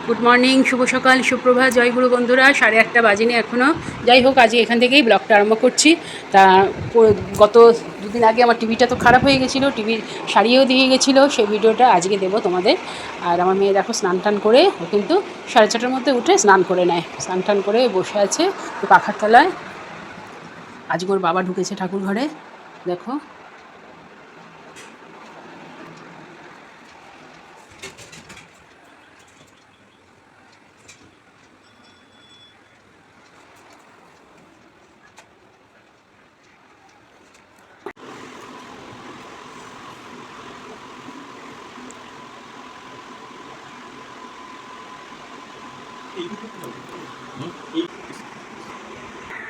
Good morning, শুভ সকাল, সুপ্রভাত, জয়গুরু বন্ধুরা। 8:30 বাজেনি এখনও। যাই হোক, আজকে এখান থেকেই ব্লগটা আরম্ভ করছি। তা গত দুদিন আগে আমার টিভিটা তো খারাপ হয়ে গেছিলো, টিভির সারিয়েও দিয়ে গেছিলো, সেই ভিডিওটা আজকে দেবো তোমাদের। আর আমার মেয়ে দেখো স্নান টান করে, ও কিন্তু 4:30টার মধ্যে উঠে স্নান করে নেয়, স্নান টান করে বসে আছে পাখার তলায়। আজকে ওর বাবা ঢুকেছে ঠাকুর ঘরে, দেখো।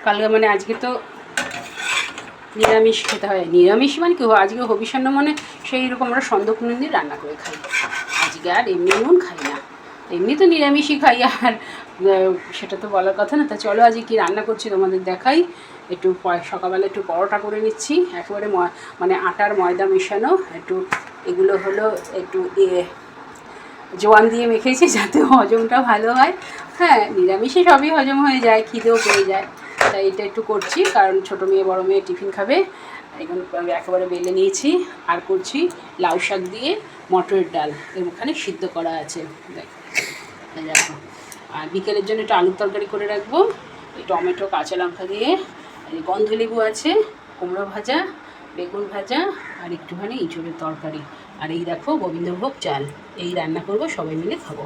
কালকে মানে আজকে তো নিরামিষ খেতে হয়, নিরামিষ মানে কি, আজকে হবিষান্ন মানে সেই রকম আমরা সন্দক নুন দিয়ে রান্না করে খাই আজকে, আর এমনি নুন খাই না, এমনি তো নিরামিষই খাই। আর সেটা তো বলার কথা না। তা চলো আজকে কী রান্না করছি তোমাদের দেখাই। একটু সকালবেলা একটু পরোটা করে নিচ্ছি, একেবারে মানে আটার ময়দা মেশানো। একটু এগুলো হলো একটু জোয়ান দিয়ে মেখেছি যাতে হজমটা ভালো হয়। হ্যাঁ, নিরামিষে সবই হজম হয়ে যায়, খিদেও পেয়ে যায়, তাই এটা একটু করছি, কারণ ছোটো মেয়ে বড়ো মেয়ে টিফিন খাবে। এখন একেবারে বেলে নিয়েছি। আর করছি লাউ শাক দিয়ে মটরের ডাল, ওখানে সিদ্ধ করা আছে, দেখো। আর বিকেলের জন্য একটু আলুর তরকারি করে রাখবো, এই টমেটো কাঁচা লঙ্কা দিয়ে। গন্ধলেবু আছে, কুমড়ো ভাজা, বেগুন ভাজা, আর একটুখানি ইঁচড়ের তরকারি। আর এই দেখো গোবিন্দভোগ চাল, এই রান্না করব, সবাই মিলে খাবো।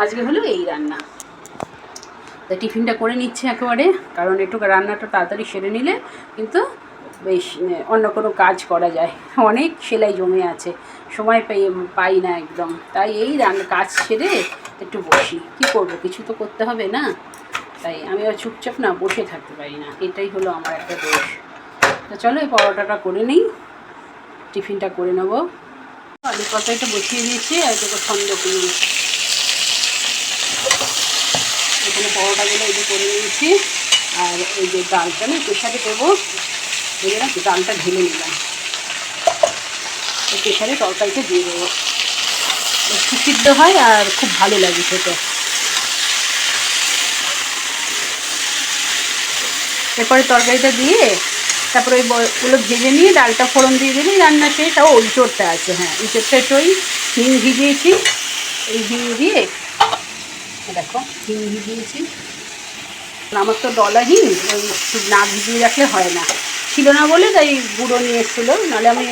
আজকে হলো এই রান্না। তাই টিফিনটা করে নিচ্ছি একেবারে, কারণ একটু রান্নাটা তাড়াতাড়ি সেরে নিলে কিন্তু বেশ অন্য কোনো কাজ করা যায়। অনেক সেলাই জমে আছে, সময় পাই না একদম। তাই এই কাজ সেরে একটু বসি, কী করবো, কিছু তো করতে হবে না। তাই আমি আর চুপচাপ না বসে থাকতে পারি না, এটাই হলো আমার একটা দোষ। তো চলো এই পরোটাটা করে নিই, টিফিনটা করে নেবো। আলু তরকারিটা বসিয়ে দিয়েছি, আর এটাকে সন্দক নিই। এখানে পরোটাগুলো এই যে করে নিয়েছি। আর এই যে ডালটা না প্রেশারে দেবো, ভেবে না ডালটা ঢেলে নিলাম, প্রেশারে তরকারিটা দিয়ে দেবো, সুসিদ্ধ হয় আর খুব ভালো লাগে খেতে। এরপরে তরকারিটা দিয়ে তারপরে ওইগুলো ভেজে নিয়ে ডালটা ফোড়ন দিয়ে দিলেই রান্না শেষ। আর ইঁচড়টা আছে, হ্যাঁ ইঁচড়টা একটু ওই হিং ভিজিয়েছি, এই হিং দিয়ে দেখো হিং ভিজিয়েছি। আমার তো ডলা হিং, ওই না ভিজিয়ে রাখলে হয় না, ছিল না বলে তাই গুঁড়ো নিয়ে এসেছিলো, নাহলে আমি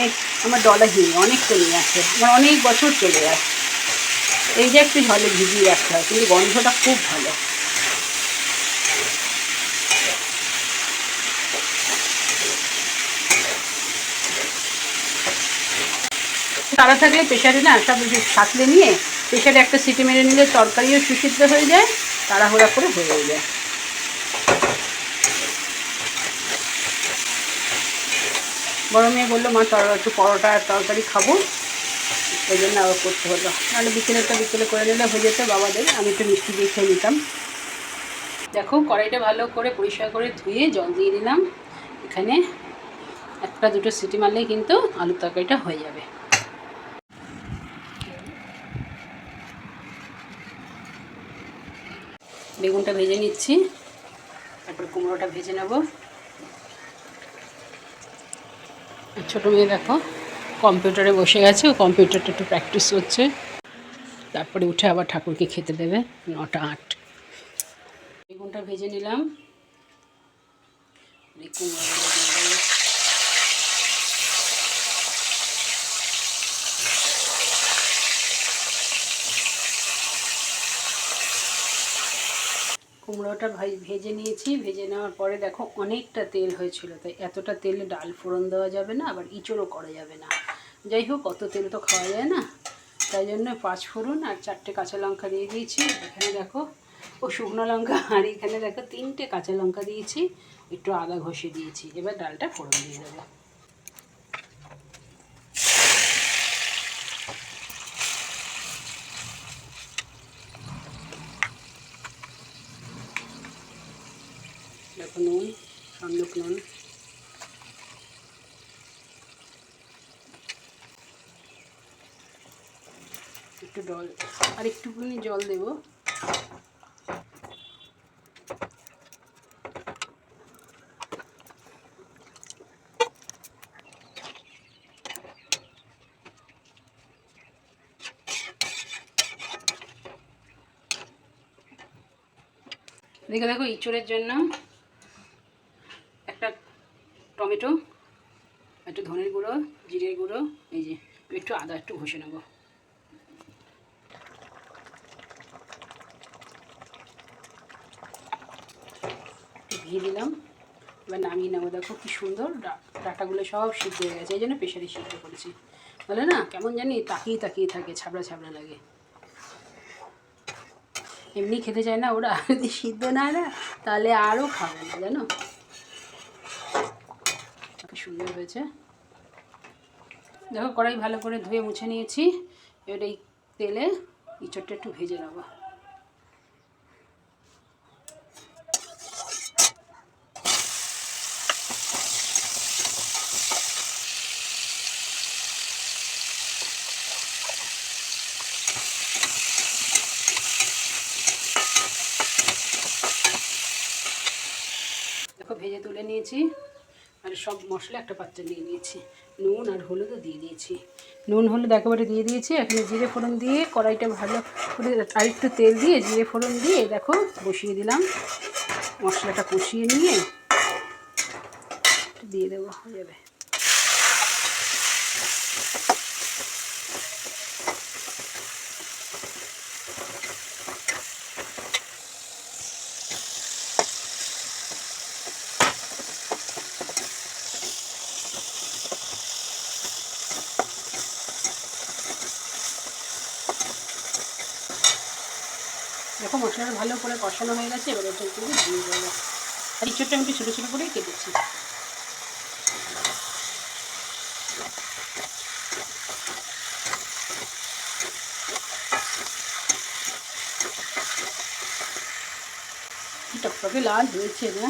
আমার ডলা হিং অনেকটা নিয়ে আসে, আমার অনেক বছর চলে যায়। এই যে একটু জলে ভিজিয়ে রাখতে হয়, কিন্তু গন্ধটা খুব ভালো। তারা থাকলে প্রেশারে না সব সাঁতলে নিয়ে প্রেশারে একটা সিটি মেরে নিলে তরকারিও সুসিদ্ধ হয়ে যায়, তাড়াহুড়া করে হয়ে যায়। বড় মেয়ে বললো মা একটু পরোটা আর তরকারি খাবো, ওই জন্য আবার করতে হলো, নাহলে বিকেলে করে নিলে হয়ে যেত বাবাদের, আমি একটু মিষ্টি দিয়ে খেয়ে নিতাম। দেখো কড়াইটা ভালো করে পরিষ্কার করে ধুয়ে জল দিয়ে দিলাম, এখানে একটা দুটো সিটি মারলেই কিন্তু আলুর তরকারিটা হয়ে যাবে। বেগুনটা ভেজে নিচ্ছি, তারপর কুমড়োটা ভেজে নেব। ছোটো মেয়ে দেখো কম্পিউটারে বসে গেছে, ও কম্পিউটারটা একটু প্র্যাকটিস করছে, তারপরে উঠে আবার ঠাকুরকে খেতে দেবে 9টা 8। বেগুনটা ভেজে নিলাম, কুমড়োগুলো দিয়ে দেবো। কুমড়োটা ভেজে নিয়েছি, ভেজে নেওয়ার পরে দেখো অনেকটা তেল হয়েছিল, তাই এতটা তেলে ডাল ফোড়ন দেওয়া যাবে না, আবার ইঁচড়ও করা যাবে না। যাই হোক, অত তেল তো খাওয়া যায় না, তাই জন্য 5 ফোড়ন আর 4টে কাঁচা লঙ্কা দিয়ে দিয়েছি। এখানে দেখো শুকনো লঙ্কা, আর এখানে দেখো 3টে কাঁচা লঙ্কা দিয়েছি, একটু আদা ঘষে দিয়েছি। এবার ডালটা ফোড়ন দিয়ে দেবো। দেখো নুন, সন্দক নুন, একটু জল, আর একটুখানি জল দেবো। দেখো দেখো ইঁচড়ের জন্য একটা টমেটো, একটু ধনের গুঁড়ো, জিরের গুঁড়ো, এই যে একটু আদা একটু ঘষে নেবো। ঘি দিলাম, এবার নামিয়ে নেবো। দেখো কি সুন্দর ডাটাগুলো সব সিদ্ধ হয়ে গেছে, এই জন্য প্রেশারে সিদ্ধ করেছি। তাহলে না কেমন জানি তাকিয়ে তাকিয়ে থাকে, ছাবড়া ছাবড়া লাগে, এমনি খেতে চায় না ওরা, যদি সিদ্ধ না না তাহলে আরও খাবে না, জানো। কি সুন্দর হয়েছে। দেখো কড়াই ভালো করে ধুয়ে মুছে নিয়েছি। এবার এই তেলে ইঁচড়টা একটু ভেজে নেবো। দেখো ভেজে তুলে নিয়েছি, আর সব মশলা একটা পাত্রে নিয়ে নিয়েছি। নুন আর হলুদও দিয়ে দিয়েছি, নুন হলুদ একেবারে দিয়ে দিয়েছি। এখানে জিরে ফোড়ন দিয়ে কড়াইটা ভালো করে আর একটু তেল দিয়ে জিরে ফোড়ন দিয়ে দেখো বসিয়ে দিলাম। মশলাটা কষিয়ে নিয়ে দিয়ে দেবো, হয়ে যাবে। দেখো মশলাটা ভালো করে কষানো হয়ে গেছে, এবার ওটা একটু দিয়ে দেবো। আর ইঁচড়টা আমি একটু ছোটো ছোটো করেই কেটেছি। টকটকে লাল হয়েছে না?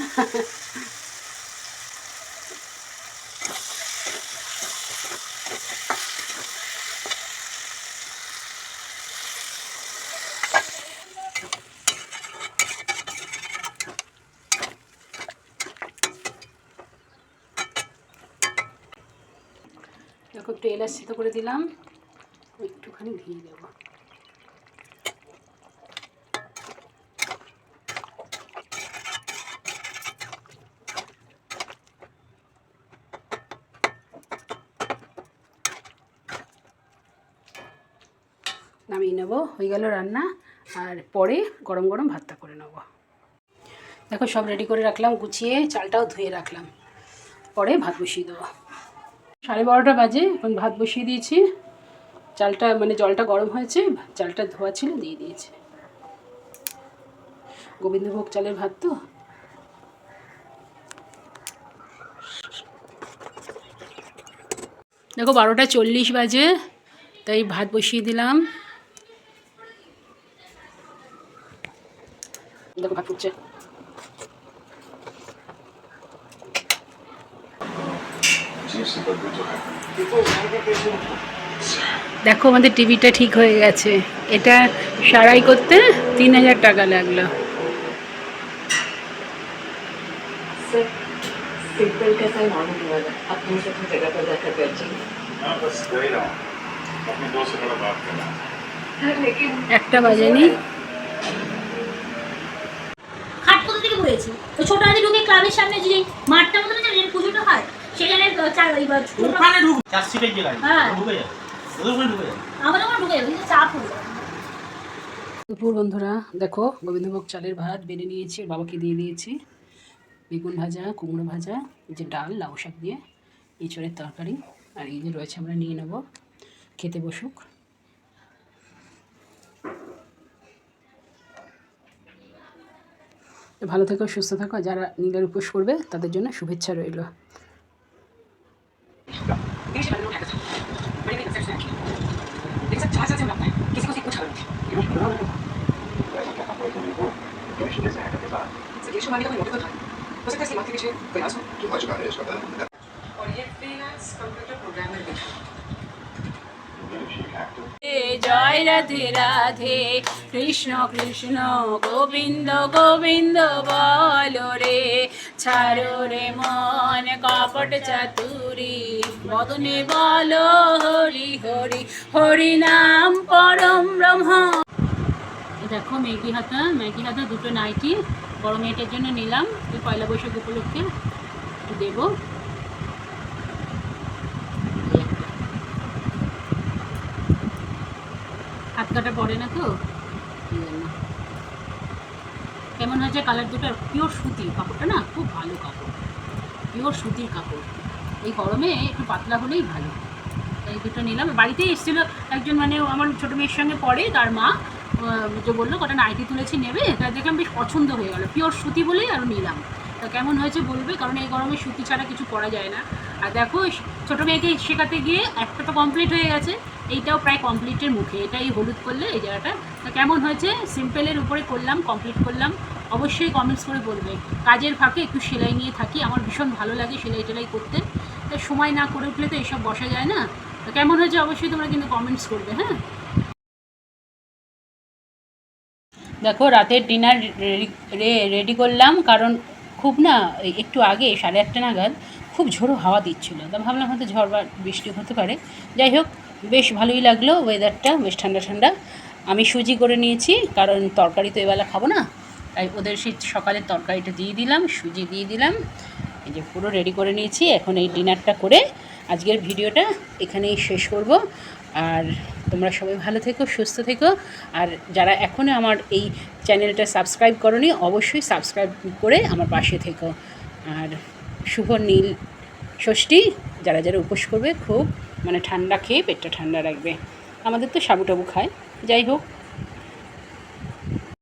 দেখো একটু এলাচ সিদ্ধ করে দিলাম, একটুখানি ঘি দেবো। নামিয়ে নেবো, হয়ে গেল রান্না। আর পরে গরম গরম ভাতটা করে নেবো। দেখো সব রেডি করে রাখলাম, গুছিয়ে চালটাও ধুয়ে রাখলাম, পরে ভাত বসিয়ে দেবো। 12:30 বাজে, এখন ভাত বসিয়ে দিয়েছি। চালটা মানে জলটা গরম হয়েছে, চালটা ধোয়া ছিল দিয়ে দিয়েছি। গোবিন্দভোগ চালের ভাত তো। দেখো 12:40 বাজে, তাই ভাত বসিয়ে দিলাম। দেখো ভাত ফুটছে। দেখো আমাদের টিভিটা ঠিক হয়ে গেছে, এটা সারাই করতে 3000 টাকা লাগলো। একটা বাজেনি। হাট কোথা থেকে পড়েছি? ওই ছোট হাতে ঢুকে ক্লাবের সামনে যে মাঠটা মতো না, যে পুজোটা হয় সেখানে ওখানে ঢুক 4 সিটের জায়গায় ঢুকে যায়, ওখানে ঢুকে যায়, আমাদের ওখানে ঢুকে যায়, কিন্তু চাপ হয়ে যায়। দুপুর বন্ধুরা দেখো গোবিন্দভোগ চালের ভাত বেড়ে নিয়েছি, বাবাকে দিয়ে দিয়েছি। বেগুন ভাজা, কুমড়ো ভাজা, এই যে ডাল লাউ শাক দিয়ে, এঁচড়ের তরকারি, আর এই যে রয়েছে, আমরা নিয়ে নেব, খেতে বসুক। ভালো থেকো, সুস্থ থাকো, যারা নীলের উপোস করবে তাদের জন্য শুভেচ্ছা রইল। জয় রাধে রাধে, কৃষ্ণ কৃষ্ণ গোবিন্দ গোবিন্দ বলো রে, ছাড়ো রে মন কপট চাতুরি, বদনে বলো হরি হরি, হরি নাম পরম ব্রহ্ম। দেখো ম্যাগি হাতা দুটো নাইটি বড় মেয়েটার জন্য নিলাম, ওই পয়লা বৈশাখ উপলক্ষে একটু দেবো। হাত কাটা পড়ে না তো, কেমন হয়েছে কালার দুটো? পিওর সুতির কাপড়টা না, খুব ভালো কাপড়, পিওর সুতির কাপড়, এই গরমে একটু পাতলা হলেই ভালো। এই দুটো নিলাম। বাড়িতেই এসেছিলো একজন, মানে আমার ছোটো মেয়ের সঙ্গে পড়ে, তার মা যে বললো কটা নাইটি তুলেছি নেবে, তা দেখলাম বেশ পছন্দ হয়ে গেলো, পিওর সুতি বলেই আরও নিলাম। তা কেমন হয়েছে বলবে, কারণ এই গরমে সুতি ছাড়া কিছু পরা যায় না। আর দেখো ছোটো মেয়েকে শেখাতে গিয়ে একটা তো কমপ্লিট হয়ে গেছে, এইটাও প্রায় কমপ্লিটের মুখে, এটাই হলুদ করলে এই জায়গাটা। তা কেমন হয়েছে, সিম্পলের উপরে করলাম, কমপ্লিট করলাম, অবশ্যই কমেন্টস করে বলবে। কাজের ফাঁকে একটু সেলাই নিয়ে থাকি, আমার ভীষণ ভালো লাগে সেলাই টেলাই করতে, তাই সময় না করে উঠলে তো এইসব বসা যায় না। তা কেমন হয়েছে অবশ্যই তোমরা কিন্তু কমেন্টস করবে। হ্যাঁ, দেখো রাতের ডিনার রেডি করলাম, কারণ খুব না একটু আগে 8:30 নাগাদ খুব ঝোড়ো হাওয়া দিচ্ছিল, তা ভাবলাম হয়তো ঝড় বা বৃষ্টি হতে পারে। যাই হোক, বেশ ভালোই লাগলো ওয়েদারটা, বেশ ঠান্ডা ঠান্ডা। আমি সুজি করে নিয়েছি, কারণ তরকারি তো এবেলা খাবো না, তাই ওদের সেই সকালের তরকারিটা দিয়ে দিলাম, সুজি দিয়ে দিলাম, এই যে পুরো রেডি করে নিয়েছি। এখন এই ডিনারটা করে আজকের ভিডিওটা এখানেই শেষ করব। আর তোমরা সবাই ভালো থেকো, সুস্থ থেকো। আর যারা এখনও আমার এই চ্যানেলটা সাবস্ক্রাইব করোনি, অবশ্যই সাবস্ক্রাইব করে আমার পাশে থেকো। আর শুভ নীল ষষ্ঠী, যারা যারা উপোস করবে খুব মানে ঠান্ডা খেয়ে পেটটা ঠান্ডা রাখবে। আমাদের তো সাবু টাবু খায়। যাই হোক,